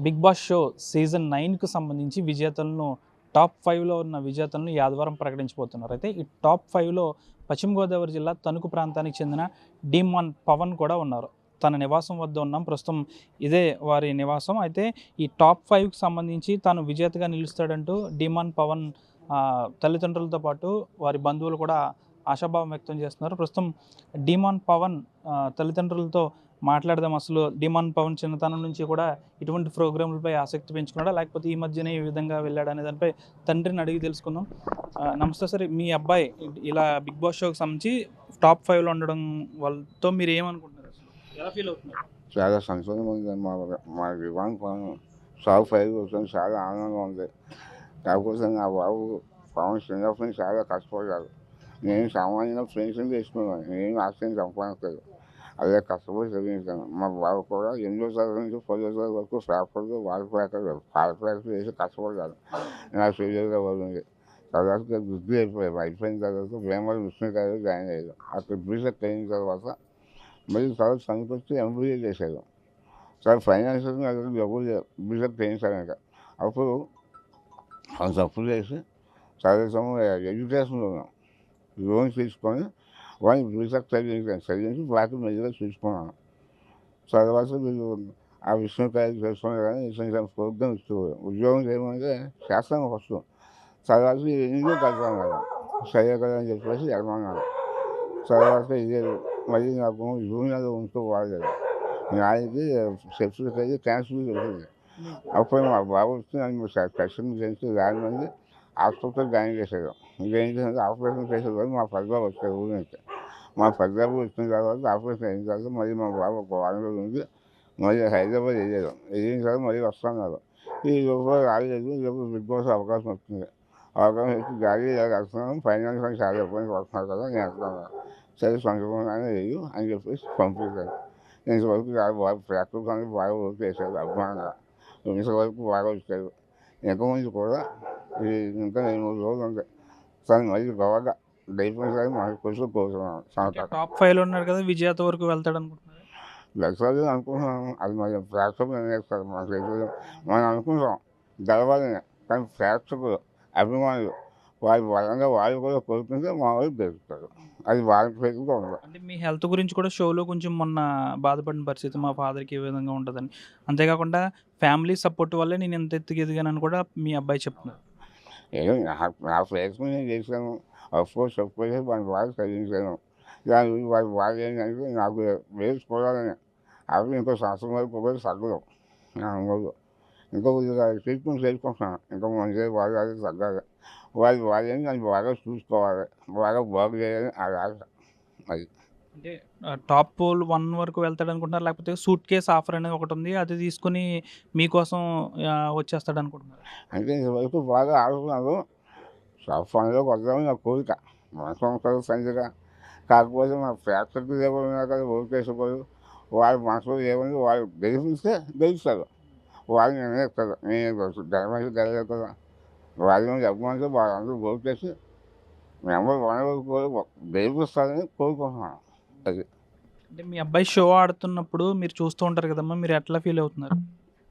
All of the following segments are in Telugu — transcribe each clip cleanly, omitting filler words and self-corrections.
బిగ్ బాస్ షో సీజన్ 9కు సంబంధించి విజేతలను టాప్ 5లో ఉన్న విజేతలను ఈ ఆదివారం ప్రకటించబోతున్నారు. అయితే ఈ టాప్ 5లో పశ్చిమ గోదావరి జిల్లా తణుకు ప్రాంతానికి చెందిన డీమాన్ పవన్ కూడా ఉన్నారు. తన నివాసం వద్ద ఉన్నాం ప్రస్తుతం. ఇదే వారి నివాసం. అయితే ఈ టాప్ 5కి సంబంధించి తాను విజేతగా నిలుస్తాడంటూ డీమాన్ పవన్ తల్లిదండ్రులతో పాటు వారి బంధువులు కూడా ఆశాభావం వ్యక్తం చేస్తున్నారు. ప్రస్తుతం డీమాన్ పవన్ తల్లిదండ్రులతో మాట్లాడదాం. అసలు డీమాన్ పవన్ చిన్నతనం నుంచి కూడా ఇటువంటి ప్రోగ్రాంలపై ఆసక్తి పెంచుకున్నాడా, లేకపోతే ఈ మధ్యనే ఈ విధంగా వెళ్ళాడు అనే దానిపై తండ్రిని అడిగి తెలుసుకుందాం. నమస్తే సార్, మీ అబ్బాయి ఇలా బిగ్ బాస్ షోకి సంబంధించి టాప్ 5లో ఉండడం వాళ్ళతో మీరు ఏమనుకుంటున్నారు, అసలు ఎలా ఫీల్ అవుతున్నారు? చాలా సంతోషంగా ఉంది. మా వివాహం టాప్ 5 వచ్చాను, చాలా ఆనందంగా ఉంది. కాకపోతే నా బాబు పవన్ చిన్నప్పటి నుంచి చాలా కష్టపడ్డాడు. నేను సామాన్యంగా పెన్షన్ తీసుకున్నాను, నేను ఆస్తిని సంపాదించలేదు. అదే కష్టపడి చదివించాను. మా బాబు కూడా 8వ తరగతి నుంచి 10వ తరగతి వరకు పేపర్లు పాలపేకలు వేసి కష్టపడ్డాడు. నా ఫెయిల్యూర్గా పడింది. తర్వాత వృద్ధి అయిపోయిన తర్వాత వేమల విష్ణుగారు జాయిన్ అయ్యారు. అక్కడ బీటెక్ అయిన తర్వాత మళ్ళీ తర్వాత చనిపోతే ఎంబీఏ చేశారు. చాలా ఫైనాన్షియల్గా డబ్బులు బీటెక్ చేయించాక అప్పుడు కొంత అప్పులు చేసి చదువుతాము ఎడ్యుకేషన్లో ఉన్నాం. లోన్ తీసుకొని వాళ్ళని బీటెక్ చదివించి బాకీ మెల్లిగా తీసుకున్నాను. తర్వాత వీళ్ళు ఆ విష్ణుకాయలు చేసుకునే కానీ ఇటువంటి ప్రోగ్రామ్ ఇచ్చేవారు. ఉద్యోగం చేయమంటే చేస్తాను ఫస్ట్. తర్వాత ఇల్లు కడతాను కదా, సరే కదా అని చెప్పేసి ఎడమన్నాను. తర్వాత ఇదే మళ్ళీ నాకు యూనియన్లో ఉంటూ వాడలేదు. ఆయనకి సెప్టిక్ అయితే క్యాన్సర్ వచ్చింది. అప్పుడు మా బాబు వచ్చి నన్ను టెస్టింగ్ చేసి రాని హాస్పిటల్ జాయిన్ చేశారు. జాయిన్ చేసి ఆపరేషన్ చేసేవారు. మా పెద్దబాబు వచ్చారు ఊరి నుంచి. మా పెద్దబాబు వచ్చిన తర్వాత ఆపరేషన్ అయిన తర్వాత మళ్ళీ మా బాబు ఒక వారం రోజుల నుంచి మళ్ళీ హైదరాబాద్ వెళ్ళారు. వెళ్ళిన తర్వాత మళ్ళీ వస్తున్నారు. ఈ లోపల రాలేదు. లోపల బిగ్ బాస్ అవకాశం వచ్చింది. అవకాశం వచ్చి గాలి వస్తున్నాను, ఫైనాన్స్ చాలా ఇబ్బంది పడుతున్నారు కదా, నేను వస్తున్నాను. సరే సంతోషంగానే లేదు అని చెప్పేసి పంపించాను. ఇంతవరకు బాగా ప్రాక్టికల్ కానీ బాగా వర్క్ చేశారు అభిమానంగా. ఇంతవరకు బాగా వచ్చారు. ఇంకా ముందు కూడా ఇంకా 2-3 రోజులు ఉంది. తను మళ్ళీ గొప్పగా దయచేసి మనకు కొంచెం కోరుతున్నాను. టాప్ 5లో ఉన్నారు కదా, విజేత వరకు వెళ్తాడు అనుకుంటున్నారు? గెలవాలి అనుకుంటున్నాను. అది మన ప్రేక్షకులు నిర్ణయిస్తారు. మన చేతుల్లో మనం అనుకుంటాం గెలవాలని. కానీ ప్రేక్షకులు, అభిమానులు వారి బలంగా వాళ్ళు కూడా కోరుకుంటే మా వాళ్ళు గెలుస్తారు. అది వాళ్ళ చేతిలో ఉండదు. అంటే మీ హెల్త్ గురించి కూడా షోలో కొంచెం మొన్న బాధపడిన పరిస్థితి, మా ఫాదర్కి ఏ విధంగా ఉంటుందని. అంతేకాకుండా ఫ్యామిలీ సపోర్ట్ వల్లే నేను ఎంత ఎత్తుకు ఎదిగానని కూడా మీ అబ్బాయి చెప్తున్నారు. ఏదో నా ప్రయత్నం నేను చేశాను. అఫ్కోర్స్ చెప్పేసి వాళ్ళని బాగా చదివించాను. దాని గురించి వాళ్ళ బాగా ఏంటంటే నాకు వేసుకోవాలని అవి ఇంకో సంవత్సరం వరకు కూడా తగ్గదు నా అనుభవం. ఇంకో ట్రీట్మెంట్ చేసుకుంటున్నాను. ఇంకా మంచిగా బాగా తగ్గాలి. వాళ్ళు ఏంటి నన్ను బాగా చూసుకోవాలి, బాగా బాగు చేయాలని అది ఆశ. అది అంటే టాప్ 1 వరకు వెళ్తాడు అనుకుంటున్నారు, లేకపోతే సూట్ కేస్ ఆఫర్ అనేది ఒకటి ఉంది, అది తీసుకుని మీకోసం వచ్చేస్తాడు అనుకుంటున్నారు? అంటే ఇంతవరకు బాగా ఆడుకున్నాను. పనిలోకి వద్దామని నా కోరిక. మనసు ఉంటుంది సంచిగా. కాకపోతే మా ప్రేక్షకులు ఏమన్నా కదా ఓకేసుకోరు. వాళ్ళ మనసులో ఏముంది వాళ్ళు గెలిపిస్తే గెలుస్తారు. వాళ్ళు నిర్ణయిస్తారు. నేను గెలమని గెలలేదు కదా, వాళ్ళ అభిమానులు వాళ్ళందరూ ఓకేసి నెంబర్ 1 వరకు గెలిపిస్తారని కోరుకుంటున్నాను. అది అంటే మీ అబ్బాయి షో ఆడుతున్నప్పుడు మీరు చూస్తూ ఉంటారు కదమ్మా, మీరు ఎట్లా ఫీల్ అవుతున్నారు?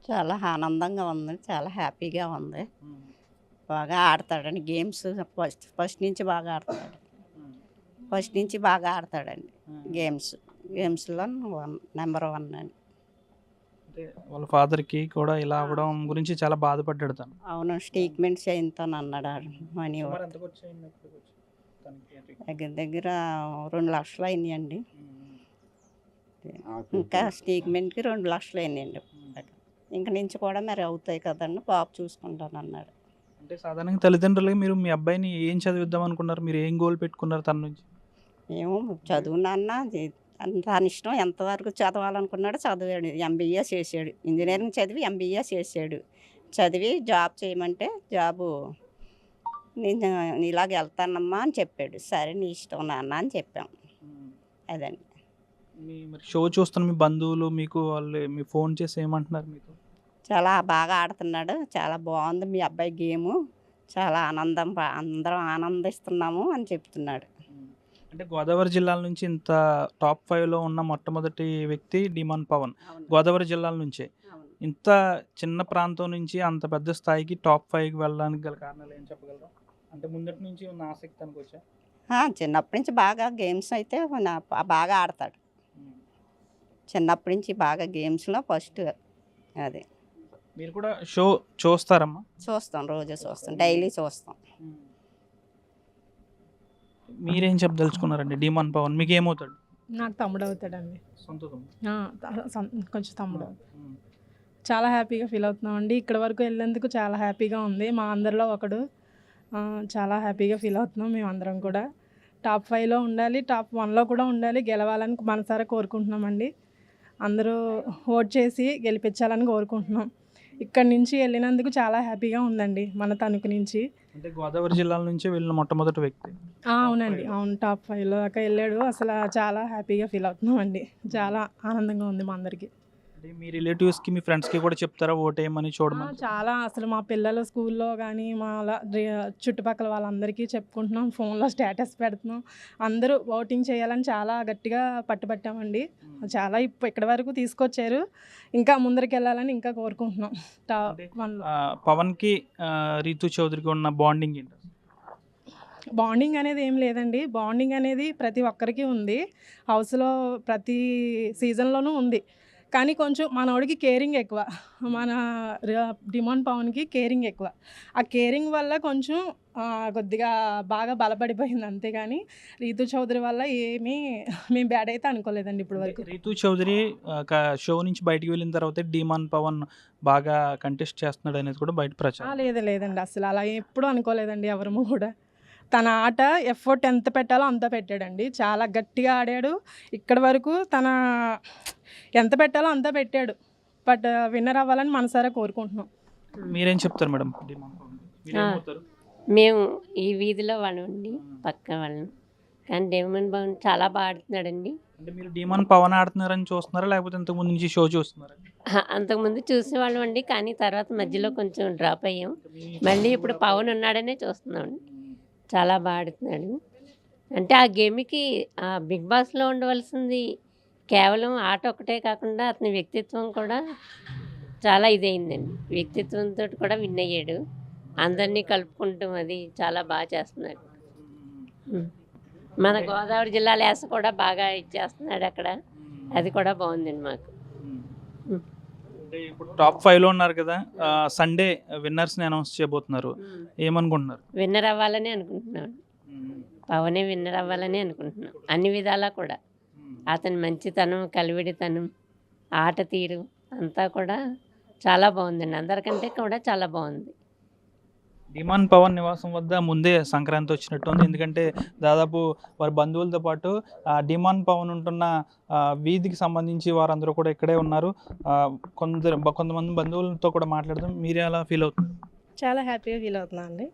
చాలా ఆనందంగా ఉంది. చాలా హ్యాపీగా ఉంది. బాగా ఆడతాడండి గేమ్స్. ఫస్ట్ నుంచి బాగా ఆడతాడు. ఫస్ట్ నుంచి బాగా ఆడతాడండి గేమ్స్లో నెంబర్ 1 అండి. అంటే వాళ్ళ ఫాదర్కి కూడా ఇలా అవ్వడం గురించి చాలా బాధపడ్డాడు తను. అవును, ట్రీట్మెంట్ చేయించాను అన్నాడు. మనీ దగ్గర దగ్గర 2 లక్షలు అయినాయండి. ఇంకా ట్రీట్మెంట్కి 2 లక్షలు అయినాయండి. ఇంక నుంచి కూడా మరి అవుతాయి కదండి, బాబు చూసుకుంటాను అన్నాడు. అంటే సాధారణంగా తల్లిదండ్రులకి మీరు మీ అబ్బాయిని ఏం చదివిద్దాం అనుకున్నారు, మీరు ఏం గోల్ పెట్టుకున్నారు తన నుంచి? ఏమో చదువు నాన్న, తన ఇష్టం. ఎంతవరకు చదవాలనుకున్నాడో చదివాడు. ఎంబీఏ చేశాడు. ఇంజనీరింగ్ చదివి ఎంబీఏ చేశాడు. చదివి జాబ్ చేయమంటే జాబు నేను ఇలాగ వెళ్తానమ్మా అని చెప్పాడు. సరే నీ ఇష్టం నాన్న అని చెప్పాం. అదండి. మరి షో చూస్తున్న మీ బంధువులు మీకు వాళ్ళు మీ ఫోన్ చేసి ఏమంటున్నారు మీకు? చాలా బాగా ఆడుతున్నాడు, చాలా బాగుంది మీ అబ్బాయి గేము, చాలా అందరం ఆనందిస్తున్నాము అని చెప్తున్నాడు. అంటే గోదావరి జిల్లాల నుంచి ఇంత టాప్ 5లో ఉన్న మొట్టమొదటి వ్యక్తి డీమాన్ పవన్. గోదావరి జిల్లాల నుంచే ఇంత చిన్న ప్రాంతం నుంచి అంత పెద్ద స్థాయికి టాప్ 5కి వెళ్ళడానికి గల కారణాలు ఏం చెప్పగలరా? అంటే ముందటి నుంచి ఉన్న ఆసక్తి అనుకోవచ్చా? చిన్నప్పటి నుంచి బాగా గేమ్స్ అయితే బాగా ఆడతాడు. చిన్నప్పటి నుంచి బాగా గేమ్స్లో ఫస్ట్. అది మీరు కూడా షో చూస్తారమ్మా? చూస్తాం, రోజు చూస్తాం, డైలీ చూస్తాం. మీరేం చెప్పదలుచుకున్నారండి డిమాన్ పవన్? మీకు ఏమవుతాడు? నాకు తమ్ముడు అవుతాడండి. సొంత తమ్ముడు? కొంచెం తమ్ముడు. చాలా హ్యాపీగా ఫీల్ అవుతున్నామండి. ఇక్కడ వరకు వెళ్ళేందుకు చాలా హ్యాపీగా ఉంది. మా అందరిలో ఒకడు. చాలా హ్యాపీగా ఫీల్ అవుతున్నాం మేమందరం కూడా. టాప్ 5లో ఉండాలి, టాప్ 1లో కూడా ఉండాలి, గెలవాలని మనసారా కోరుకుంటున్నామండి. అందరూ ఓట్ చేసి గెలిపించాలని కోరుకుంటున్నాం. ఇక్కడి నుంచి వెళ్ళినందుకు చాలా హ్యాపీగా ఉందండి మన తణుకు నుంచి. అంటే గోదావరి జిల్లాల నుంచి వెళ్ళిన మొట్టమొదటి వ్యక్తి. అవునండి, అవును, టాప్ 5లో దాకా వెళ్ళాడు. అసలు చాలా హ్యాపీగా ఫీల్ అవుతున్నామండి. చాలా ఆనందంగా ఉంది మా అందరికీ. అంటే మీ రిలేటివ్స్కి మీ ఫ్రెండ్స్కి కూడా చెప్తారా ఓటేయమని, చూడమని? చాలా, అసలు మా పిల్లలు స్కూల్లో కానీ మా చుట్టుపక్కల వాళ్ళందరికీ చెప్పుకుంటున్నాం, ఫోన్లో స్టేటస్ పెడుతున్నాం. అందరూ ఓటింగ్ చేయాలని చాలా గట్టిగా పట్టుబట్టామండి. చాలా ఇక్కడి వరకు తీసుకొచ్చారు. ఇంకా ముందరికి వెళ్ళాలని ఇంకా కోరుకుంటున్నాం. టాప్ 1లో పవన్కి రీతు చౌదరికి ఉన్న బాండింగ్ ఏంటి? బాండింగ్ అనేది ఏం లేదండి. బాండింగ్ అనేది ప్రతి ఒక్కరికి ఉంది. హౌస్లో ప్రతి సీజన్లోనూ ఉంది. కానీ కొంచెం మనోడికి కేరింగ్ ఎక్కువ. మన డిమాన్ పవన్కి కేరింగ్ ఎక్కువ. ఆ కేరింగ్ వల్ల కొంచెం కొద్దిగా బాగా బలపడిపోయింది. అంతేగాని రీతు చౌదరి వల్ల మేము బ్యాడ్ అయితే అనుకోలేదండి ఇప్పుడు వరకు. రీతు చౌదరి షో నుంచి బయటికి వెళ్ళిన తర్వాత డిమాన్ పవన్ బాగా కంటెస్ట్ చేస్తున్నాడు అనేది కూడా బయట ప్రచారం. లేదండి, అసలు అలా ఎప్పుడు అనుకోలేదండి ఎవరము కూడా. తన ఆట ఎఫర్ట్ ఎంత పెట్టాలో అంత పెట్టాడండి. చాలా గట్టిగా ఆడాడు. ఇక్కడి వరకు తన ఎంత పెట్టాలో అంత పెట్టాడు. బట్ విన్నర్ అవ్వాలని మనసారా కోరుకుంటున్నాం. మీరేం చెప్తారు మేడం డిమాన్ పవన్? మేము ఈ వీధిలో వాళ్ళండి, పక్క వాళ్ళం. కానీ డిమాన్ పవన్ చాలా బాగా ఆడుతున్నాడండి. అంటే మీరు డిమాన్ పవన్ ఆడుతున్నారని చూస్తున్నారా, లేకపోతే ఇంతకుముందు నుంచి షో చూస్తున్నారా? అంతకుముందు చూసేవాళ్ళం అండి, కానీ తర్వాత మధ్యలో కొంచెం డ్రాప్ అయ్యాం. మళ్ళీ ఇప్పుడు పవన్ ఉన్నాడనే చూస్తున్నామండి. చాలా బాగా ఆడుతున్నాడు. అంటే ఆ గేమ్కి బిగ్ బాస్లో ఉండవలసింది కేవలం ఆట ఒకటే కాకుండా అతని వ్యక్తిత్వం కూడా చాలా ఇదైందండి. వ్యక్తిత్వంతో కూడా విన్ అయ్యాడు. అందరినీ కలుపుకుంటూ అది చాలా బాగా చేస్తున్నాడు. మన గోదావరి జిల్లా లేస కూడా బాగా ఇచ్చేస్తున్నాడు అక్కడ. అది కూడా బాగుందండి మాకు. ఇప్పుడు టాప్ 5లో ఉన్నారు కదా, సండే విన్నర్స్ని అనౌన్స్ చేయబోతున్నారు. ఏమనుకుంటున్నారు? విన్నర్ అవ్వాలని అనుకుంటున్నాం. పవనే విన్నర్ అవ్వాలని అనుకుంటున్నాం. అన్ని విధాలా కూడా అతని మంచితనం, కలివిడితనం, ఆట తీరు అంతా కూడా చాలా బాగుందండి. అందరికంటే కూడా చాలా బాగుంది. డిమాన్ పవన్ నివాసం వద్ద ముందే సంక్రాంతి వచ్చినట్టు ఉంది. ఎందుకంటే దాదాపు వారి బంధువులతో పాటు డిమాన్ పవన్ ఉంటున్న వీధికి సంబంధించి వారందరూ కూడా ఇక్కడే ఉన్నారు. కొంతమంది బంధువులతో కూడా మాట్లాడదాం. మీరు ఎలా ఫీల్ అవుతున్నారు? చాలా హ్యాపీగా ఫీల్ అవుతున్నా అండి.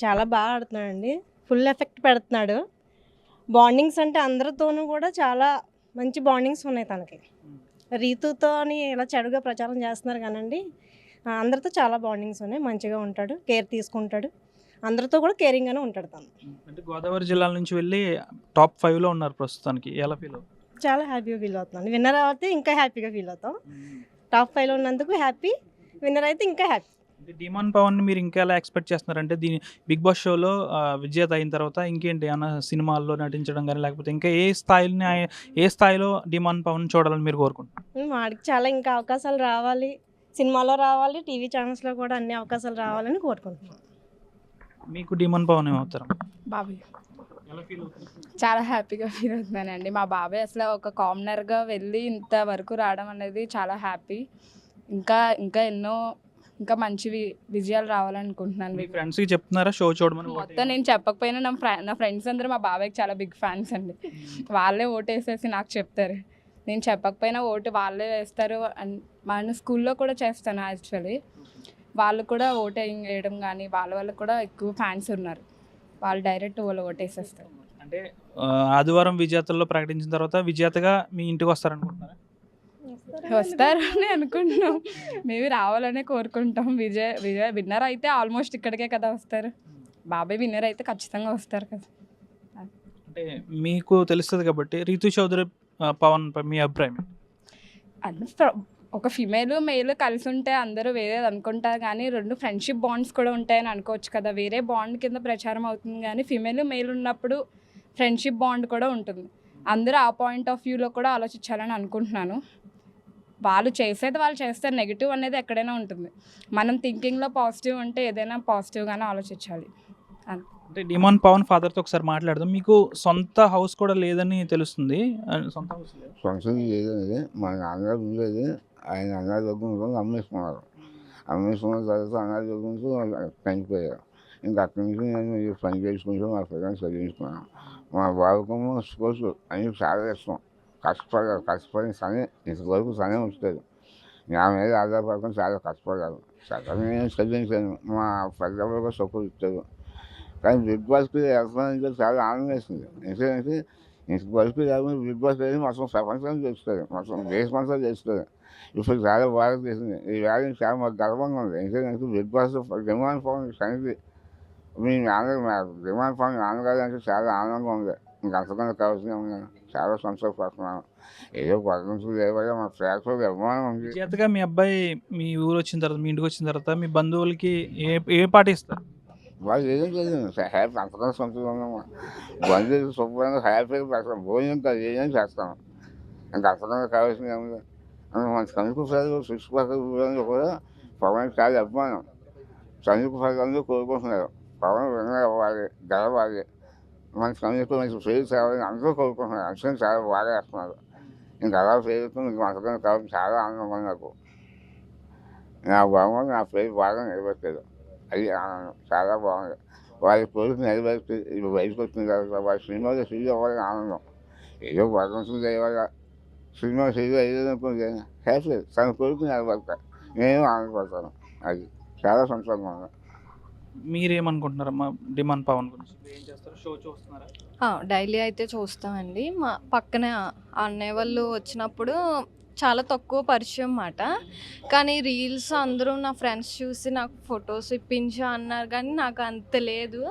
చాలా బాగా ఆడుతున్నాడండి. ఫుల్ ఎఫెక్ట్ పెడుతున్నాడు. బాండింగ్స్ అంటే అందరితోనూ కూడా చాలా మంచి బాండింగ్స్ ఉన్నాయి తనకి. రీతుతో అని ఇలా చెడుగా ప్రచారం చేస్తున్నారు కానండి, అందరితో చాలా బాండింగ్స్ ఉన్నాయి. మంచిగా ఉంటాడు, కేర్ తీసుకుంటాడు, అందరితో కూడా కేరింగ్గానే ఉంటాడు తను. అంటే గోదావరి జిల్లాల నుంచి వెళ్ళి టాప్ 5లో ఉన్నారు ప్రస్తుతానికి. ఎలా ఫీల్ అవుతుంది? చాలా హ్యాపీగా ఫీల్ అవుతున్నాను. విన్నర్ అయితే ఇంకా హ్యాపీగా ఫీల్ అవుతాం. టాప్ 5లో ఉన్నందుకు హ్యాపీ, విన్నర్ అయితే ఇంకా హ్యాపీ. డిమాన్ పవన్ మీరు ఇంకా ఎలా ఎక్స్పెక్ట్ చేస్తున్నారంటే దీని బిగ్ బాస్ షోలో విజేత అయిన తర్వాత ఇంకేంటి అన్న సినిమాల్లో నటించడం కానీ, లేకపోతే ఇంకా ఏ స్థాయిలో డిమాన్ పవన్ చూడాలని మీరు కోరుకుంటున్నారు? వాడికి చాలా ఇంకా అవకాశాలు రావాలి, సినిమాలో రావాలి, టీవీ ఛానల్స్లో కూడా అన్ని అవకాశాలు రావాలని కోరుకుంటున్నాను. మీకు డిమాన్ పవన్ ఏమవుతారు? బాబాయ్ చాలా హ్యాపీగా ఫీల్ అవుతున్నానండి. మా బాబాయ్ అసలు ఒక కామనర్గా వెళ్ళి ఇంతవరకు రావడం అనేది చాలా హ్యాపీ. ఇంకా ఎన్నో మంచి విజయాలు రావాలనుకుంటున్నాను. మీ ఫ్రెండ్స్కి చెప్తున్నారా షో చూడమని? మొత్తం నేను చెప్పకపోయినా నా ఫ్రెండ్స్ అందరూ మా బాబాయ్కి చాలా బిగ్ ఫ్యాన్స్ అండి. వాళ్ళే ఓటేసేసి నాకు చెప్తారు. నేను చెప్పకపోయినా ఓటు వాళ్ళే వేస్తారు. మన స్కూల్లో కూడా చేస్తాను యాక్చువల్లీ. వాళ్ళు కూడా ఓటింగ్ వేయడం కానీ వాళ్ళకి కూడా ఎక్కువ ఫ్యాన్స్ ఉన్నారు. వాళ్ళు డైరెక్ట్ వాళ్ళు ఓటేసేస్తారు. అంటే ఆదివారం విజేతల్లో ప్రకటించిన తర్వాత విజేతగా మీ ఇంటికి వస్తారనుకుంటున్నారా? వస్తారని అనుకుంటున్నాం. మేబీ రావాలనే కోరుకుంటాం. విజయ్ విన్నర్ అయితే ఆల్మోస్ట్ ఇక్కడికే కదా వస్తారు. బాబాయ్ విన్నర్ అయితే ఖచ్చితంగా వస్తారు కదా. అంటే మీకు తెలుస్తుంది కాబట్టి రీతు చౌదరి పవన్ మీ అభిప్రాయం? అంటే ఒక ఫిమేల్ మేల్ కలిసి ఉంటే అందరూ వేరేది అనుకుంటారు, కానీ 2 ఫ్రెండ్షిప్ బాండ్స్ కూడా ఉంటాయని అనుకోవచ్చు కదా. వేరే బాండ్ కింద ప్రచారం అవుతుంది, కానీ ఫిమేల్ మేల్ ఉన్నప్పుడు ఫ్రెండ్షిప్ బాండ్ కూడా ఉంటుంది. అందరూ ఆ పాయింట్ ఆఫ్ వ్యూలో కూడా ఆలోచించాలని అనుకుంటున్నాను. వాళ్ళు చేసేది వాళ్ళు చేస్తారు, నెగిటివ్ అనేది ఎక్కడైనా ఉంటుంది. మనం థింకింగ్లో పాజిటివ్ ఉంటే ఏదైనా పాజిటివ్గానే ఆలోచించాలి. అంటే డిమాన్ పవన్ ఫాదర్తో ఒకసారి మాట్లాడదాం. మీకు సొంత హౌస్ కూడా లేదని తెలుస్తుంది. సొంత హౌస్ లేదు. సొంతం లేదండి. మా నాన్నగారు ఉండేది, ఆయన అన్నగారి దగ్గర అమ్మేసుకున్నారు. అమ్మేసుకున్న తర్వాత అన్నగారి దగ్గర చనిపోయారు. ఇంకా అక్కడి నుంచి నేను ఈ పని చేసుకుంటూ మా పిల్లల్ని చదివించుకున్నాను. మా బాబుకేమో స్పోర్ట్స్ అన్నీ చాలా ఇష్టం. కష్టపడి సనే ఇంతవరకు సనే వస్తుంది. నా మీద ఆధారపడకుండా చాలా కష్టపడ్డారు. చక్కగా నేను చదివించాను. మా పెద్దవాళ్ళు కూడా సపోర్ట్ ఇచ్చారు. కానీ బిగ్ బాస్కి వెళ్తానంటే చాలా ఆనందం వేస్తుంది. ఎందుకంటే ఇంత వరకు లేకుండా బిగ్ బాస్ అనేది మొత్తం ప్రపంచం చేస్తుంది, మొత్తం దేశం అంతా చేస్తుంది. ఇప్పుడు చాలా బాగా చేసింది. ఈ వేళ చాలా మాకు గర్వంగా ఉంది. ఎందుకంటే బిగ్ బాస్ డిమాండ్ పవన్ సంగతి మీ డిమాండ్ పవన్ నాన్నగారు అంటే చాలా ఆనందంగా ఉంది. ఇంకా అంతకన్నా కావాల్సిన ఉన్నాను. చాలా సంతోషపడుతున్నాను. ఏదో పదకొండు లేవగా మా ప్రేక్షకులకు అభిమానం ఉంది. చేతగా మీ అబ్బాయి మీ ఊరు వచ్చిన తర్వాత, మీ ఇంటికి వచ్చిన తర్వాత మీ బంధువులకి ఏ పాట ఇస్తారు? వాళ్ళు ఏం లేదు, హ్యాపీ అంతకన్నా సంతోషంగా ఉన్నాము. బంధువులు శుభ్రంగా హ్యాపీగా పెడతాం. భోజనం కాదు ఏదైనా చేస్తాను. ఇంకా అంతకన్నా కావాల్సింది ఏముంది. మన సంయుక్త ప్రజలు చుట్టుపక్కల కూడా పవన్ చాలా అభిమానం. సంయుక్త ప్రజలందరూ కోరుకుంటున్నారు పవన్ విన్నర్ అవ్వాలి, గెలవాలి, మన సంయుక్త మంచి పేరు తేవాలని అందరూ కోరుకుంటున్నారు. అందుకని చాలా బాగా వేస్తున్నారు. ఇంకా అలా పేరుతో మీకు అంతకన్నా కావాలి. చాలా ఆనందంగా నాకు. నా బాగుంది, నా పేరు బాగా నిలబెట్టారు. అది ఆనందం చాలా బాగుంది. వాళ్ళ కోరిక నిలబెట్టి ఇప్పుడు బయటకు వచ్చిన తర్వాత వాళ్ళ సినిమాలో సీరియల్ అవ్వాలని ఆనందం. ఏదో భగవంతుడు దయవల్ల సినిమా సీరియల్ అయ్యేదనుకుంటే హ్యాపీ. తన కోరిక నిలబడతా నేను ఆనందపడతాను. అది చాలా సంతోషంగా ఉంది. మీరేమనుకుంటున్నారమ్మా డిమాన్ పవన్ గురించి? ఏం చేస్తారు? షో చూస్తున్నారా? డైలీ అయితే చూస్తామండి. మా పక్కనే అన్నయ్య వాళ్ళు వచ్చినప్పుడు చాలా తక్కువ పరిచయం మాట. కానీ రీల్స్ అందరూ నా ఫ్రెండ్స్ చూసి నాకు ఫొటోస్ ఇప్పించా అన్నారు, కానీ నాకు అంత లేదు.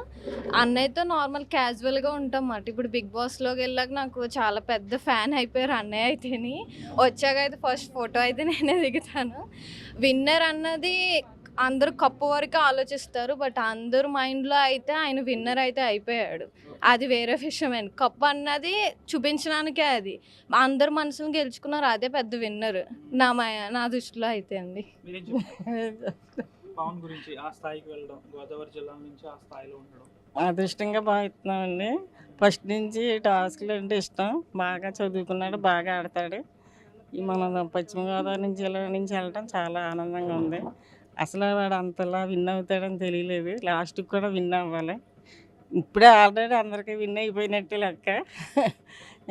అన్నయ్యతో నార్మల్ క్యాజువల్గా ఉంటాం మాట. ఇప్పుడు బిగ్ బాస్లోకి వెళ్ళాక నాకు చాలా పెద్ద ఫ్యాన్ అయిపోయారు అన్నయ్య అయితేని. వచ్చాక అయితే ఫస్ట్ ఫోటో అయితే నేనే దిగుతాను. విన్నర్ అన్నది అందరూ కప్పు వరకు ఆలోచిస్తారు, బట్ అందరు మైండ్లో అయితే ఆయన విన్నర్ అయితే అయిపోయాడు. అది వేరే విషయమే. కప్పు అన్నది చూపించడానికే, అది అందరు మనసును గెలుచుకున్నారు, అదే పెద్ద విన్నర్ నా దృష్టిలో అయితే అండి. పవన్ గురించి ఆ స్థాయికి వెళ్ళడం, గోదావరి జిల్లా నుంచి ఆ స్థాయిలో ఉండడం అదృష్టంగా భావిస్తున్నామండి. ఫస్ట్ నుంచి టాస్క్లు అంటే ఇష్టం. బాగా చదువుకున్నాడు, బాగా ఆడతాడు. ఈ మన పశ్చిమ గోదావరి జిల్లా నుంచి వెళ్ళడం చాలా ఆనందంగా ఉంది. అసలు వాడు అంతలా విన్ అవుతాడని తెలియలేదు. లాస్ట్కి కూడా విన్ అవ్వాలి. ఇప్పుడే ఆల్రెడీ అందరికీ విన్ అయిపోయినట్టు లెక్క.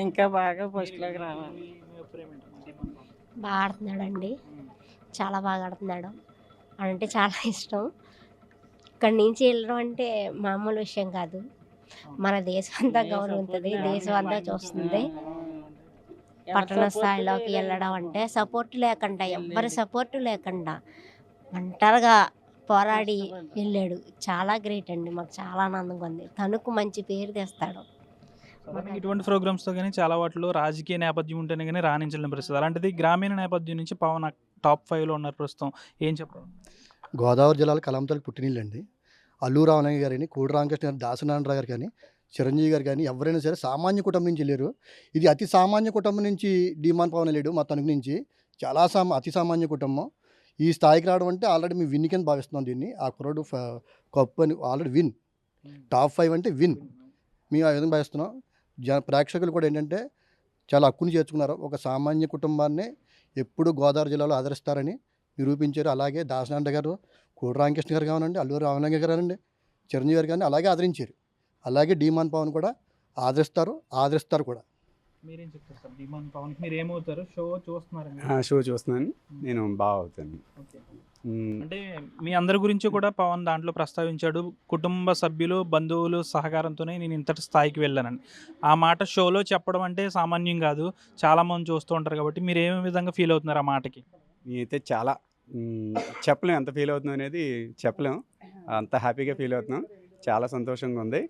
ఇంకా బాగా ఫస్ట్లోకి రావాలి. బాగా ఆడుతున్నాడండి, చాలా బాగా ఆడుతున్నాడు. అంటే చాలా ఇష్టం. ఇక్కడి నుంచి వెళ్ళడం అంటే మామూలు విషయం కాదు. మన దేశం అంతా గౌరవిస్తుంది, దేశం అంతా చూస్తుంది. పట్టణ స్థాయిలోకి వెళ్ళడం అంటే సపోర్ట్ లేకుండా, ఎవ్వరి సపోర్టు లేకుండా ఒంటరిగా పోరాడి వెళ్ళాడు. చాలా గ్రేట్ అండి. మాకు చాలా ఆనందంగా ఉంది. తనకు మంచి పేరు తెస్తాడు. ఇటువంటి ప్రోగ్రామ్స్తో కానీ చాలా వాటిలో రాజకీయ నేపథ్యం ఉంటేనే కానీ రాణించలేని పరిస్థితి. అలాంటిది గ్రామీణ నేపథ్యం నుంచి పవన్ టాప్ 5లో ఉన్నారు ప్రస్తుతం. ఏం చెప్పారు? గోదావరి జిల్లాలో కలంతలకు పుట్టినీళ్ళండి. అల్లూరు రామలింగ గారిని, కోడి రామకృష్ణ గారు, దాసనారాయణరావు గారు కానీ, చిరంజీవి గారు కానీ ఎవరైనా సరే సామాన్య కుటుంబం నుంచి వెళ్ళారు. ఇది అతి సామాన్య కుటుంబం నుంచి డిమాన్ పవన్ వెళ్ళాడు. మా తణుకు నుంచి చాలా అతి సామాన్య కుటుంబం. ఈ స్థాయికి రావడం అంటే ఆల్రెడీ మేము విన్ కింద భావిస్తున్నాం దీన్ని. ఆ కుర్రాడు కప్పు అని ఆల్రెడీ విన్, టాప్ 5 అంటే విన్. మేము ఆ విధంగా భావిస్తున్నాం. ప్రేక్షకులు కూడా ఏంటంటే చాలా హక్కుని చేర్చుకున్నారు. ఒక సామాన్య కుటుంబాన్ని ఎప్పుడు గోదావరి జిల్లాలో ఆదరిస్తారని నిరూపించారు. అలాగే దాసనారాయణ గారు, కోడి రామకృష్ణ గారు కావాలండి, అల్లూరు రామలింగ గారు అండి, చిరంజీవి గారు కానీ అలాగే ఆదరించారు. అలాగే డిమాన్ పవన్ కూడా ఆదరిస్తారు కూడా. మీరేం చెప్తారు సార్? డిమాన్ పవన్కి మీరు ఏమవుతారు? షో చూస్తున్నారు? షో చూస్తున్నాను, నేను బాగా అవుతాను. అంటే మీ అందరి గురించి కూడా పవన్ దాంట్లో ప్రస్తావించాడు. కుటుంబ సభ్యులు, బంధువులు సహకారంతోనే నేను ఇంతటి స్థాయికి వెళ్ళానని. ఆ మాట షోలో చెప్పడం అంటే సామాన్యం కాదు. చాలామంది చూస్తూ ఉంటారు కాబట్టి మీరు ఏ విధంగా ఫీల్ అవుతున్నారు ఆ మాటకి? నేనైతే చాలా చెప్పలేం, ఎంత ఫీల్ అవుతున్నాం అనేది చెప్పలేం. అంత హ్యాపీగా ఫీల్ అవుతున్నాం. చాలా సంతోషంగా ఉంది.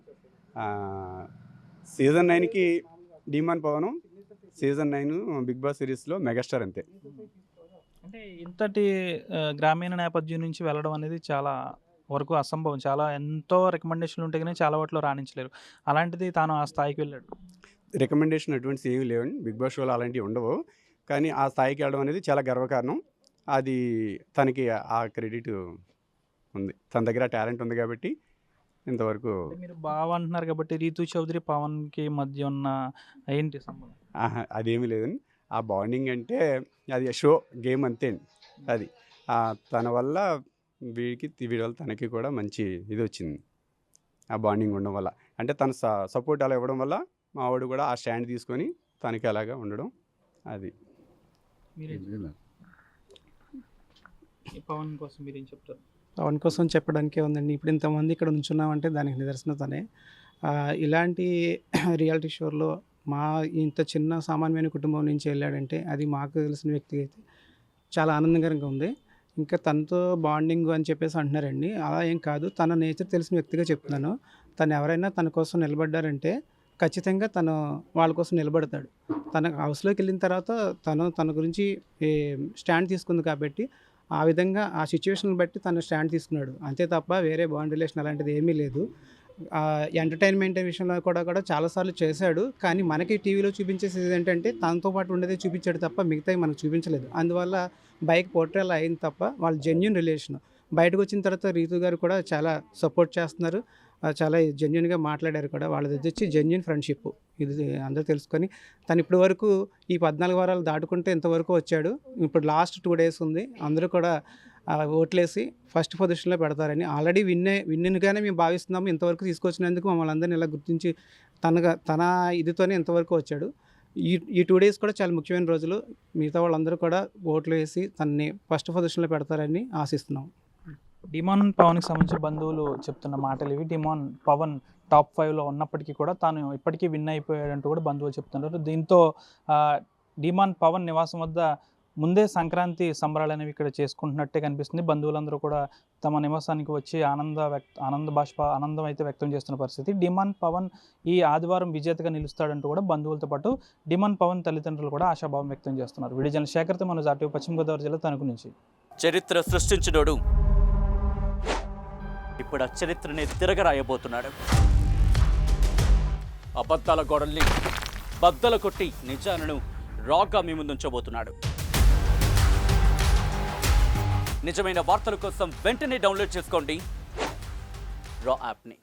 సీజన్ 9కి డిమాన్ పవన్, సీజన్ 9 బిగ్ బాస్ సిరీస్లో మెగాస్టార్ అంతే. అంటే ఇంతటి గ్రామీణ నేపథ్యం నుంచి వెళ్ళడం అనేది చాలా వరకు అసంభవం. చాలా ఎంతో రికమెండేషన్లు ఉంటే కానీ చాలా వాటిలో రాణించలేరు. అలాంటిది తాను ఆ స్థాయికి వెళ్ళాడు. రికమెండేషన్ అటువంటివి ఏమీ లేవండి. బిగ్ బాస్ షోలో అలాంటివి ఉండవు. కానీ ఆ స్థాయికి వెళ్ళడం అనేది చాలా గర్వకారణం. అది తనకి ఆ క్రెడిట్ ఉంది. తన దగ్గర టాలెంట్ ఉంది కాబట్టి ఇంతవరకు. అంటే మీరు బావ అంటున్నారు కాబట్టి రీతూ చౌదరి, పవన్‌కి మధ్య ఉన్న ఏంటి సంబంధం? అదేమీ లేదండి. ఆ బాండింగ్ అంటే అది షో గేమ్ అంతే అండి. అది తన వల్ల వీడి వల్ల తనకి కూడా మంచి ఇది వచ్చింది. ఆ బాండింగ్ ఉండడం వల్ల అంటే తన సపోర్ట్ అలా ఇవ్వడం వల్ల మా వాడు కూడా ఆ స్టాండ్ తీసుకొని తనకి అలాగా ఉండడం. అది ఈ పవన్ కోసం మీరేం చెప్తారు? పవన్ కోసం చెప్పడానికే ఉందండి. ఇప్పుడు ఇంతమంది ఇక్కడ నుంచున్నామంటే దానికి నిదర్శనం తనే. ఇలాంటి రియాలిటీ షోలో ఇంత చిన్న సామాన్యమైన కుటుంబం నుంచి వెళ్ళాడంటే అది మాకు తెలిసిన వ్యక్తి అయితే చాలా ఆనందకరంగా ఉంది. ఇంకా తనతో బాండింగ్ అని చెప్పేసి అంటున్నారండి. అలా ఏం కాదు. తన నేచర్ తెలిసిన వ్యక్తిగా చెప్తున్నాను. తను ఎవరైనా తన కోసం నిలబడ్డారంటే ఖచ్చితంగా తను వాళ్ళ కోసం నిలబడతాడు. తన హౌస్లోకి వెళ్ళిన తర్వాత తన గురించి స్టాండ్ తీసుకుంది కాబట్టి ఆ విధంగా ఆ సిచ్యువేషన్ బట్టి తను స్టాండ్ తీసుకున్నాడు. అంతే తప్ప వేరే బాండ్ రిలేషన్ అలాంటిది ఏమీ లేదు. ఎంటర్టైన్మెంట్ విషయంలో కూడా చాలాసార్లు చేశాడు. కానీ మనకి టీవీలో చూపించేసేది ఏంటంటే తనతో పాటు ఉండేదే చూపించాడు తప్ప మిగతావి మనకు చూపించలేదు. అందువల్ల బైక్ పోర్ట్రేల్ అయింది తప్ప వాళ్ళు జెన్యూన్ రిలేషన్. బయటకు వచ్చిన తర్వాత రీతు గారు కూడా చాలా సపోర్ట్ చేస్తున్నారు. చాలా జెన్యూన్గా మాట్లాడారు కూడా. వాళ్ళది వచ్చి జెన్యూన్ ఫ్రెండ్షిప్. ఇది అందరూ తెలుసుకొని తను ఇప్పటి వరకు ఈ 14 వారాలు దాటుకుంటే ఇంతవరకు వచ్చాడు. ఇప్పుడు లాస్ట్ 2 days ఉంది. అందరూ కూడా ఓట్లేసి ఫస్ట్ పొజిషన్లో పెడతారని ఆల్రెడీ విన్నుగానే మేము భావిస్తున్నాము. ఇంతవరకు తీసుకొచ్చినందుకు మమ్మల్ని అందరినీ ఇలా గుర్తించి తన ఇదితోనే ఇంతవరకు వచ్చాడు. ఈ 2 days కూడా చాలా ముఖ్యమైన రోజులు. మిగతా వాళ్ళందరూ కూడా ఓట్లు వేసి తనని ఫస్ట్ పొజిషన్లో పెడతారని ఆశిస్తున్నాం. డిమాన్ పవన్కి సంబంధించిన బంధువులు చెప్తున్న మాటలు ఇవి. డిమాన్ పవన్ టాప్ 5లో ఉన్నప్పటికీ కూడా తాను ఇప్పటికీ విన్ అయిపోయాడంటూ కూడా బంధువులు చెప్తున్నారు. దీంతో డిమాన్ పవన్ నివాసం వద్ద ముందే సంక్రాంతి సంబరాలు అనేవి ఇక్కడ చేసుకుంటున్నట్టే కనిపిస్తుంది. బంధువులందరూ కూడా తమ నివాసానికి వచ్చి ఆనందం అయితే వ్యక్తం చేస్తున్న పరిస్థితి. డిమాన్ పవన్ ఈ ఆదివారం విజేతగా నిలుస్తాడంటూ కూడా బంధువులతో పాటు డిమాన్ పవన్ తల్లిదండ్రులు కూడా ఆశాభావం వ్యక్తం చేస్తున్నారు. వీడియో జర్నలిస్ట్ శేఖర్తో మనోజ్ RTV, పశ్చిమ గోదావరి జిల్లా తణుకు నుంచి. చరిత్ర సృష్టించినోడు ఇప్పుడు ఆ చరిత్రని తిరగరాయబోతున్నాడు. అబద్ధాల గోడల్ని బద్దలు కొట్టి నిజాలను రాగా మీ ముందుంచబోతున్నాడు. నిజమైన వార్తల కోసం వెంటనే డౌన్లోడ్ చేసుకోండి రా యాప్ని.